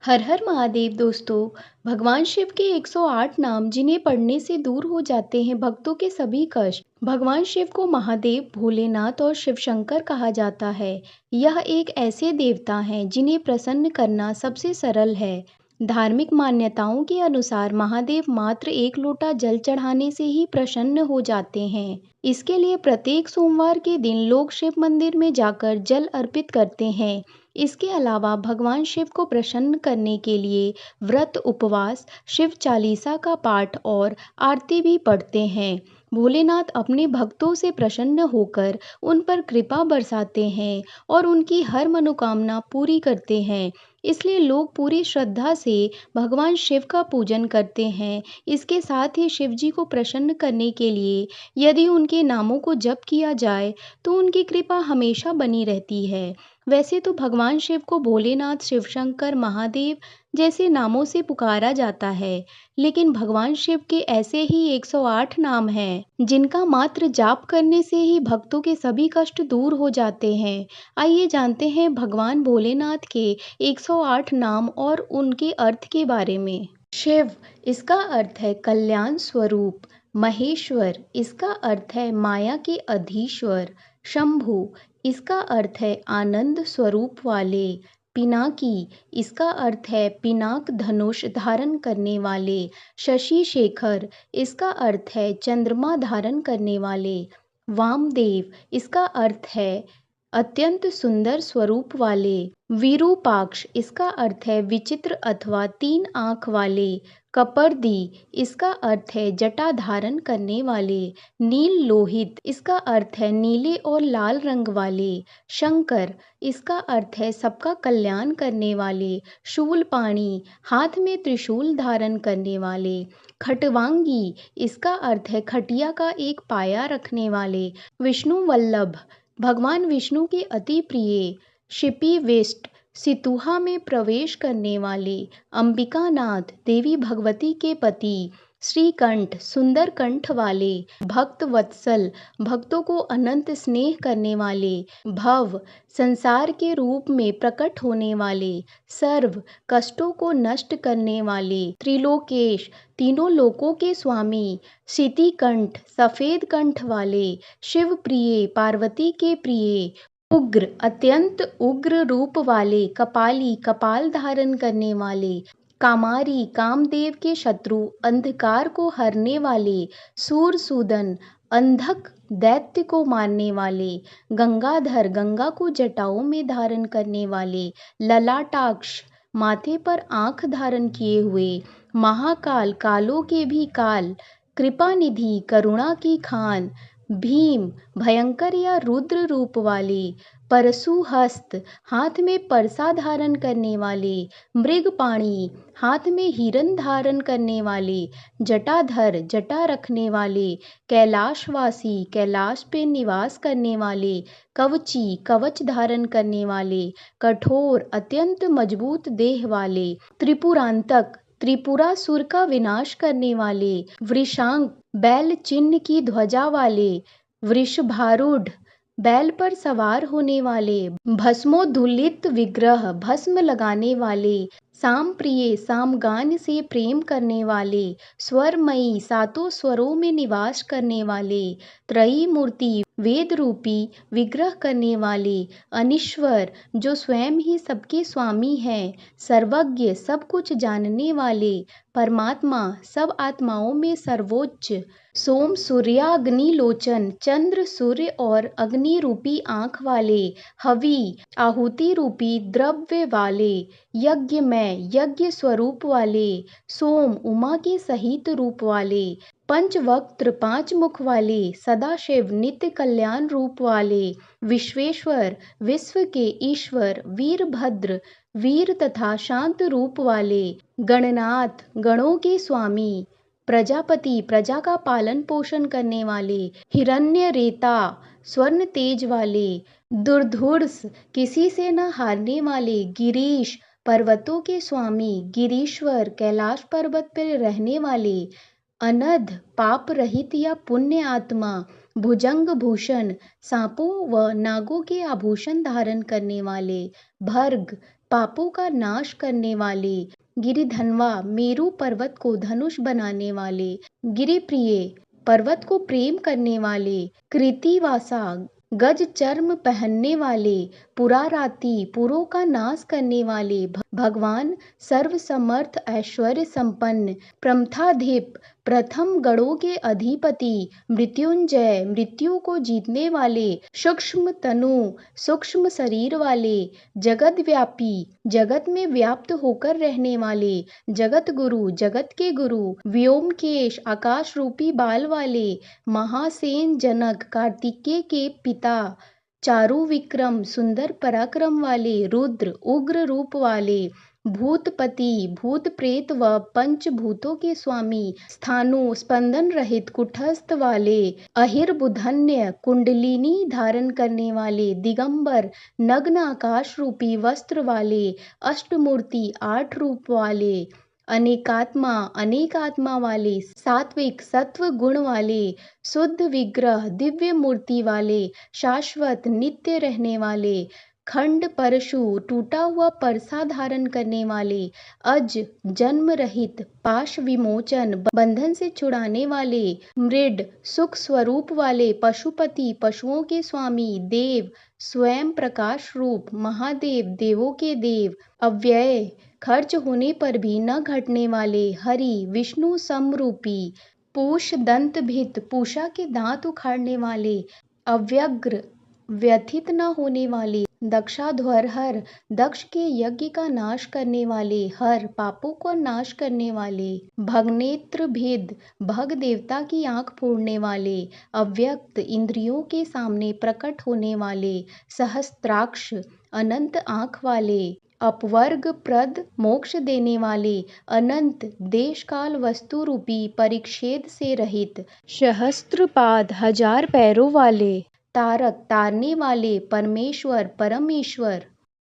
हर हर महादेव दोस्तों। भगवान शिव के 108 नाम जिन्हें पढ़ने से दूर हो जाते हैं भक्तों के सभी कष्ट। भगवान शिव को महादेव, भोलेनाथ और शिव शंकर कहा जाता है। यह एक ऐसे देवता हैं जिन्हें प्रसन्न करना सबसे सरल है। धार्मिक मान्यताओं के अनुसार महादेव मात्र एक लोटा जल चढ़ाने से ही प्रसन्न हो जाते हैं। इसके लिए प्रत्येक सोमवार के दिन लोग शिव मंदिर में जाकर जल अर्पित करते हैं। इसके अलावा भगवान शिव को प्रसन्न करने के लिए व्रत, उपवास, शिव चालीसा का पाठ और आरती भी पढ़ते हैं। भोलेनाथ अपने भक्तों से प्रसन्न होकर उन पर कृपा बरसाते हैं और उनकी हर मनोकामना पूरी करते हैं। इसलिए लोग पूरी श्रद्धा से भगवान शिव का पूजन करते हैं। इसके साथ ही शिव जी को प्रसन्न करने के लिए यदि उनके नामों को जप किया जाए तो उनकी कृपा हमेशा बनी रहती है। वैसे तो भगवान शिव को भोलेनाथ, शिवशंकर, महादेव जैसे नामों से पुकारा जाता है, लेकिन भगवान शिव के ऐसे ही 108 नाम हैं जिनका मात्र जाप करने से ही भक्तों के सभी कष्ट दूर हो जाते हैं। आइए जानते हैं भगवान भोलेनाथ के 108 नाम और उनके अर्थ के बारे में। शिव, इसका अर्थ है कल्याण स्वरूप। महेश्वर, इसका अर्थ है माया के अधीश्वर। शंभु, इसका अर्थ है आनंद स्वरूप वाले। पिनाकी, इसका अर्थ है पिनाक धनुष धारण करने वाले। शशि शेखर, इसका अर्थ है चंद्रमा धारण करने वाले। वामदेव, इसका अर्थ है अत्यंत सुंदर स्वरूप वाले। विरूपाक्ष, इसका अर्थ है विचित्र अथवा 3 आंख वाले। कपर्दी, इसका अर्थ है जटा धारण करने वाले। नील लोहित, इसका अर्थ है नीले और लाल रंग वाले। शंकर, इसका अर्थ है सबका कल्याण करने वाले। शूलपाणी, हाथ में त्रिशूल धारण करने वाले। खटवांगी, इसका अर्थ है खटिया का एक पाया रखने वाले। विष्णु वल्लभ, भगवान विष्णु के अति प्रिय। शिपिविष्ट, सितुहा में प्रवेश करने वाले। अंबिकानाथ, देवी भगवती के पति। श्रीकंठ, सुंदर कंठ वाले। भक्त वत्सल, भक्तों को अनंत स्नेह करने वाले। भव, संसार के रूप में प्रकट होने वाले। सर्व, कष्टों को नष्ट करने वाले। त्रिलोकेश, तीनों लोकों के स्वामी। शितिकंठ, सफेद कंठ वाले। शिव प्रिय, पार्वती के प्रिय। उग्र, अत्यंत उग्र रूप वाले। कपाली, कपाल धारण करने वाले। कामारी, कामदेव के शत्रु, अंधकार को हरने वाले। सूरसूदन, अंधक दैत्य को मारने वाले। गंगाधर, गंगा को जटाओं में धारण करने वाले। ललाटाक्ष, माथे पर आंख धारण किए हुए। महाकाल, कालों के भी काल। कृपानिधि, करुणा की खान। भीम, भयंकर या रुद्र रूप वाले। परशुहस्त, हाथ में परसा धारण करने वाले। मृगपाणी, हाथ में हिरण धारण करने वाले। जटाधर, जटा रखने वाले। कैलाशवासी, कैलाश पे निवास करने वाले। कवची, कवच धारण करने वाले। कठोर, अत्यंत मजबूत देह वाले। त्रिपुरांतक, त्रिपुरासुर का विनाश करने वाले। वृषांक, बैल चिन्ह की ध्वजा वाले। वृषभारूढ़, बैल पर सवार होने वाले। भस्मोद्धुलित विग्रह, भस्म लगाने वाले। साम प्रिय, सामगान से प्रेम करने वाले। स्वरमयी, सातों स्वरों में निवास करने वाले। त्रयी मूर्ति, वेद रूपी विग्रह करने वाले। अनीश्वर, जो स्वयं ही सबके स्वामी हैं। सर्वज्ञ, सब कुछ जानने वाले। परमात्मा, सब आत्माओं में सर्वोच्च। सोम, सूर्याग्नि लोचन, चंद्र, सूर्य और अग्नि रूपी आंख वाले। हवि, आहुति रूपी द्रव्य वाले। यज्ञ में, यज्ञ स्वरूप वाले। सोम, उमा के सहित रूप वाले। पंचवक्त्र, 5 मुख वाले। सदाशिव, नित्य कल्याण रूप वाले। विश्वेश्वर, विश्व के ईश्वर। वीरभद्र, वीर तथा शांत रूप वाले। गणनाथ, गणों के स्वामी। प्रजापति, प्रजा का पालन पोषण करने वाले। हिरण्यरेता, स्वर्ण तेज वाले। दुर्धुर्ष, किसी से न हारने वाले। गिरीश, पर्वतों के स्वामी। गिरीश्वर, कैलाश पर्वत पर रहने वाले। अनध, पाप रहित या पुण्य आत्मा। भुजंग भूषण, सांपों व नागों के आभूषण धारण करने वाले। भर्ग, पापों का नाश करने वाले, गिरिधनवा मेरू पर्वत को धनुष बनाने वाले, गिरिप्रिय पर्वत को प्रेम करने वाले, कृतिवासा गज चर्म पहनने वाले, पुराराती पुरों का नाश करने वाले, भगवान सर्वसमर्थ ऐश्वर्य संपन्न, प्रमथाधिप प्रथम गणों के अधिपति, मृत्युंजय मृत्यु को जीतने वाले, सूक्ष्म तनु सूक्ष्म शरीर वाले, जगत व्यापी जगत में व्याप्त होकर रहने वाले, जगत गुरु जगत के गुरु, व्योमकेश आकाश रूपी बाल वाले, महासेन जनक कार्तिकेय के पिता, चारु विक्रम सुंदर पराक्रम वाले, रुद्र उग्र रूप वाले, भूतपति भूत प्रेत व पंचभूतों के स्वामी, स्थानु स्पंदन रहित कुटस्थ वाले, अहिर्बुधन्य कुंडलिनी धारण करने वाले, दिगंबर नग्न आकाश रूपी वस्त्र वाले, अष्टमूर्ति 8 रूप वाले, अनेक आत्मा वाले, सात्विक सत्व गुण वाले, शुद्ध विग्रह दिव्य मूर्ति वाले, शाश्वत नित्य रहने वाले, खंड परशु टूटा हुआ परसा धारण करने वाले, अज जन्म रहित पाश विमोचन बंधन से छुड़ाने वाले, मृड सुख स्वरूप वाले, पशुपति पशुओं के स्वामी, देव स्वयं प्रकाश रूप, महादेव देवों के देव, अव्यय खर्च होने पर भी न घटने वाले, हरि विष्णु समरूपी, पूष दंत भित पूषा के दांत उखाड़ने वाले, अव्यग्र व्यथित न होने वाले, दक्षाध्वर हर दक्ष के यज्ञ का नाश करने वाले, हर पापों को नाश करने वाले, भगनेत्र भेद भग देवता की आंख फोड़ने वाले, अव्यक्त इंद्रियों के सामने प्रकट होने वाले, सहस्त्राक्ष अनंत आंख वाले, अपवर्ग प्रद मोक्ष देने वाले, अनंत देश काल वस्तु रूपी परिच्छेद से रहित, सहस्त्रपाद 1000 पैरों वाले, तारक तारने वाले, परमेश्वर परमेश्वर,